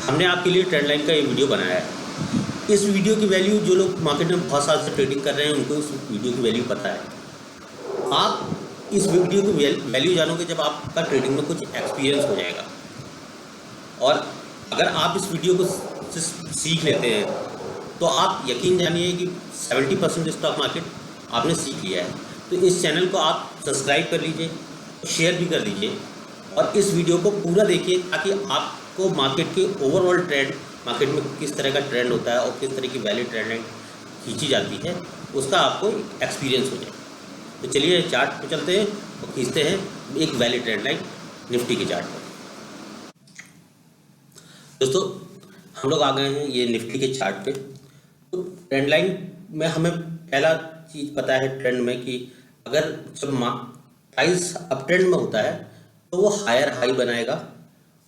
हमने आपके लिए ट्रेंड लाइन का ये वीडियो बनाया है। इस वीडियो की वैल्यू जो लोग मार्केट में बहुत साल से ट्रेडिंग कर रहे हैं उनको इस वीडियो की वैल्यू पता है। आप इस वीडियो की वैल्यू जानोगे जब आपका ट्रेडिंग में कुछ एक्सपीरियंस हो जाएगा। और अगर आप इस वीडियो को सीख लेते हैं तो आप यकीन जानिए कि 70% स्टॉक मार्केट आपने सीख लिया है। तो इस चैनल को आप सब्सक्राइब कर लीजिए, शेयर भी कर दीजिए और इस वीडियो को पूरा देखिए ताकि आपको मार्केट के ओवरऑल ट्रेंड, मार्केट में किस तरह का ट्रेंड होता है और किस तरह की वैल्यू ट्रेंड लाइन खींची जाती है उसका आपको एक्सपीरियंस हो जाए। तो चलिए चार्ट पे चलते हैं और खींचते हैं एक वैल्यू ट्रेंड लाइन निफ्टी के चार्ट पर। दोस्तों हम लोग आ गए हैं ये निफ्टी के चार्ट पे। तो ट्रेंड लाइन में हमें पहला चीज़ पता है ट्रेंड में कि अगर जब प्राइस अप ट्रेंड में होता है तो वो हायर हाई बनाएगा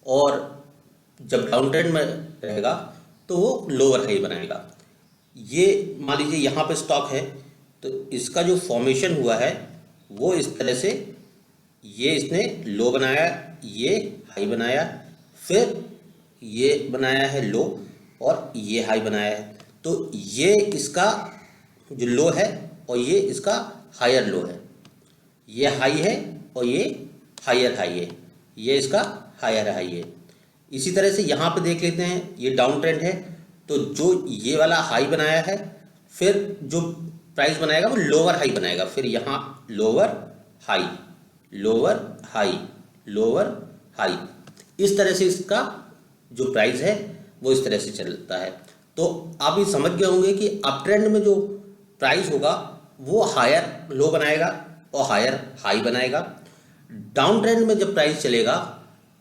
और जब डाउन ट्रेंड में रहेगा तो वो लोअर हाई बनाएगा। ये मान लीजिए यहाँ पे स्टॉक है तो इसका जो फॉर्मेशन हुआ है वो इस तरह से, ये इसने लो बनाया, ये हाई बनाया, फिर ये बनाया है लो और ये हाई बनाया है। तो ये इसका जो लो है और ये इसका हायर लो है, ये हाई है और ये हायर हाई है, ये इसका हायर हाई है। इसी तरह से यहाँ पे देख लेते हैं ये डाउन ट्रेंड है तो जो ये वाला हाई बनाया है फिर जो प्राइस बनाएगा वो लोअर हाई बनाएगा, फिर यहाँ lower high, lower high, lower high. इस तरह से इसका जो प्राइस है वो इस तरह से चलता है। तो आप ये समझ गए होंगे कि अप ट्रेंड में जो प्राइस होगा वो हायर लो बनाएगा और हायर हाई बनाएगा। डाउन ट्रेंड में जब प्राइस चलेगा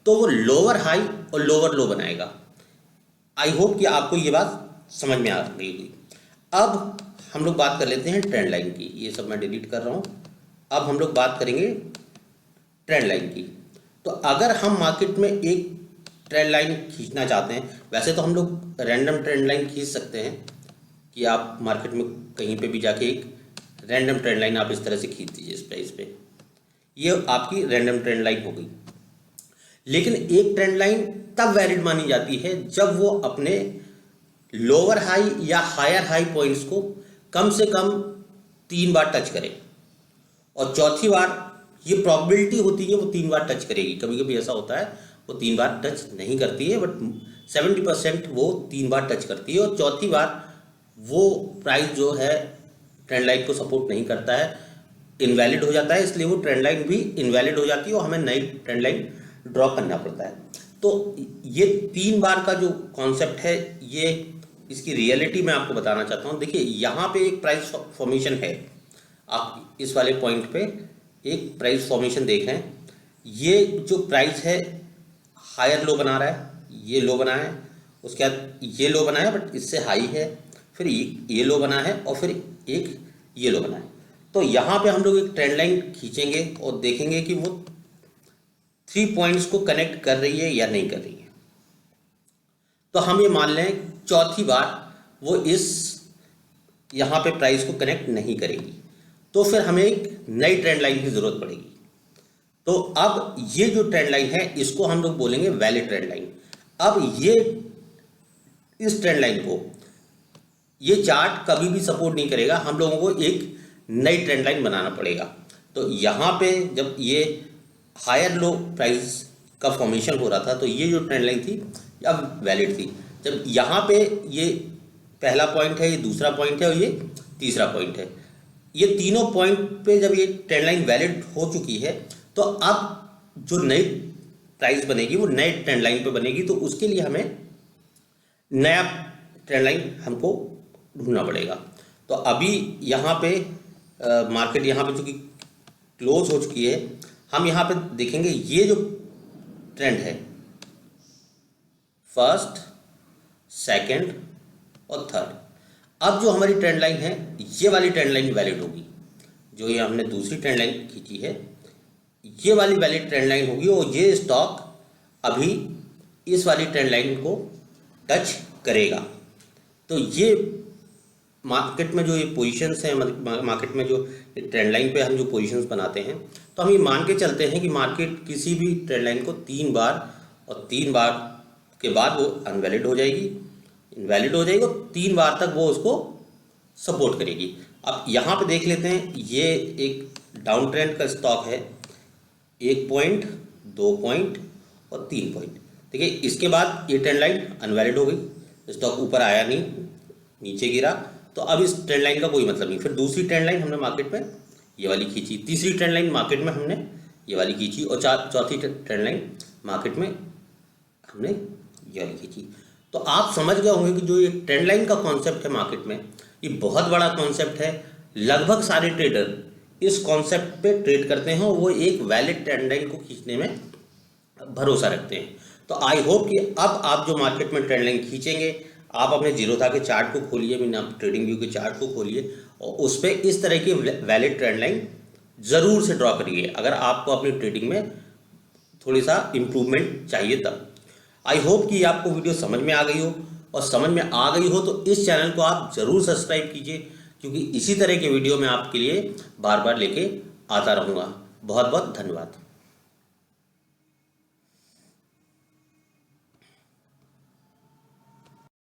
तो वो लोअर हाई और लोअर लो बनाएगा। आई होप कि आपको ये बात समझ में आ गई होगी। अब हम लोग बात कर लेते हैं ट्रेंड लाइन की। ये सब मैं डिलीट कर रहा हूँ। अब हम लोग बात करेंगे ट्रेंड लाइन की। तो अगर हम मार्केट में एक ट्रेंड लाइन खींचना चाहते हैं, वैसे तो हम लोग रैंडम ट्रेंड लाइन खींच सकते हैं कि आप मार्केट में कहीं पे भी जाके एक रैंडम ट्रेंड लाइन आप इस तरह से खींच दीजिए इस प्राइस पे, ये आपकी रैंडम ट्रेंड लाइन हो गई। लेकिन एक ट्रेंड लाइन तब वैलिड मानी जाती है जब वो अपने लोअर हाई या हायर हाई पॉइंट्स को कम से कम 3 बार टच करे और चौथी बार ये प्रोबेबिलिटी होती है वो 3 बार टच करेगी। कभी कभी ऐसा होता है वो 3 बार टच नहीं करती है, बट 70% वो 3 बार टच करती है और चौथी बार वो प्राइस जो है ट्रेंड लाइन को सपोर्ट नहीं करता है, इनवैलिड हो जाता है। इसलिए वो ट्रेंड लाइन भी इनवैलिड हो जाती है और हमें नई ट्रेंड लाइन ड्रॉ करना पड़ता है। तो ये 3 बार का जो कॉन्सेप्ट है, ये इसकी रियलिटी मैं आपको बताना चाहता हूँ। देखिए यहाँ पे एक प्राइस फॉर्मेशन है, आप इस वाले पॉइंट पे एक प्राइस फॉर्मेशन देख रहे हैं। ये जो प्राइस है हायर लो बना रहा है, ये लो बना है, उसके बाद ये लो बना है बट इससे हाई है, फिर ये लो बना है और फिर एक ये लो बना है। तो यहाँ पे हम लोग एक ट्रेंड लाइन खींचेंगे और देखेंगे कि वो 3 पॉइंट्स को कनेक्ट कर रही है या नहीं कर रही है। तो हम ये मान लें चौथी बार वो इस यहाँ पे प्राइस को कनेक्ट नहीं करेगी तो फिर हमें एक नई ट्रेंड लाइन की ज़रूरत पड़ेगी। तो अब ये जो ट्रेंड लाइन है इसको हम लोग बोलेंगे वैलिड ट्रेंड लाइन। अब ये इस ट्रेंड लाइन को ये चार्ट कभी भी सपोर्ट नहीं करेगा, हम लोगों को एक नई ट्रेंड लाइन बनाना पड़ेगा। तो यहाँ पे जब ये हायर लो प्राइस का फॉर्मेशन हो रहा था तो ये जो ट्रेंड लाइन थी अब वैलिड थी। जब यहाँ पे ये पहला पॉइंट है, ये दूसरा पॉइंट है और ये तीसरा पॉइंट है, ये तीनों पॉइंट पे जब ये ट्रेंड लाइन वैलिड हो चुकी है तो अब जो नई प्राइस बनेगी वो नए ट्रेंड लाइन पे बनेगी। तो उसके लिए हमें नया ट्रेंड लाइन हमको ढूंढना पड़ेगा। तो अभी यहाँ पे मार्केट यहाँ पे चूँकि क्लोज हो चुकी है, हम यहाँ पे देखेंगे ये जो ट्रेंड है फर्स्ट, सेकंड और थर्ड, अब जो हमारी ट्रेंड लाइन है ये वाली ट्रेंड लाइन वैलिड होगी। जो ये हमने दूसरी ट्रेंड लाइन खींची है ये वाली वैलिड ट्रेंड लाइन होगी और ये स्टॉक अभी इस वाली ट्रेंड लाइन को टच करेगा। तो ये मार्केट में जो ये पोजीशंस हैं, मार्केट में जो ट्रेंड लाइन पे हम जो पोजीशंस बनाते हैं, तो हम ये मान के चलते हैं कि मार्केट किसी भी ट्रेंड लाइन को 3 बार और 3 बार के बाद वो अनवैलिड हो जाएगी, इनवैलिड हो जाएगी और 3 बार तक वो उसको सपोर्ट करेगी। अब यहाँ पे देख लेते हैं, ये एक डाउन ट्रेंड का स्टॉक है, 1 पॉइंट, 2 पॉइंट और 3 पॉइंट। देखिए इसके बाद ये ट्रेंड लाइन अनवैलिड हो गई, स्टॉक ऊपर आया नहीं, नीचे गिरा, तो अब इस ट्रेंड लाइन का कोई मतलब नहीं। फिर दूसरी ट्रेंड लाइन हमने मार्केट में ये वाली खींची, तीसरी ट्रेंड लाइन मार्केट में हमने ये वाली खींची और चौथी ट्रेंड लाइन मार्केट में हमने ये वाली खींची। तो आप समझ गए होंगे कि जो ये ट्रेंड लाइन का कॉन्सेप्ट है मार्केट में, ये बहुत बड़ा कॉन्सेप्ट है। लगभग सारे ट्रेडर इस कॉन्सेप्ट पे ट्रेड करते हैं और वो एक वैलिड ट्रेंड लाइन को खींचने में भरोसा रखते हैं। तो आई होप कि अब आप जो मार्केट में ट्रेंड लाइन खींचेंगे, आप अपने जीरोधा के चार्ट को खोलिए, मीन आप ट्रेडिंग व्यू के चार्ट को खोलिए और उस पर इस तरह की वैलिड ट्रेंड लाइन ज़रूर से ड्रॉ करिए अगर आपको अपनी ट्रेडिंग में थोड़ी सा इम्प्रूवमेंट चाहिए तब। आई होप कि आपको वीडियो समझ में आ गई हो, और समझ में आ गई हो तो इस चैनल को आप ज़रूर सब्सक्राइब कीजिए, क्योंकि इसी तरह के वीडियो मैं आपके लिए बार बार लेके आता रहूँगा। बहुत बहुत धन्यवाद।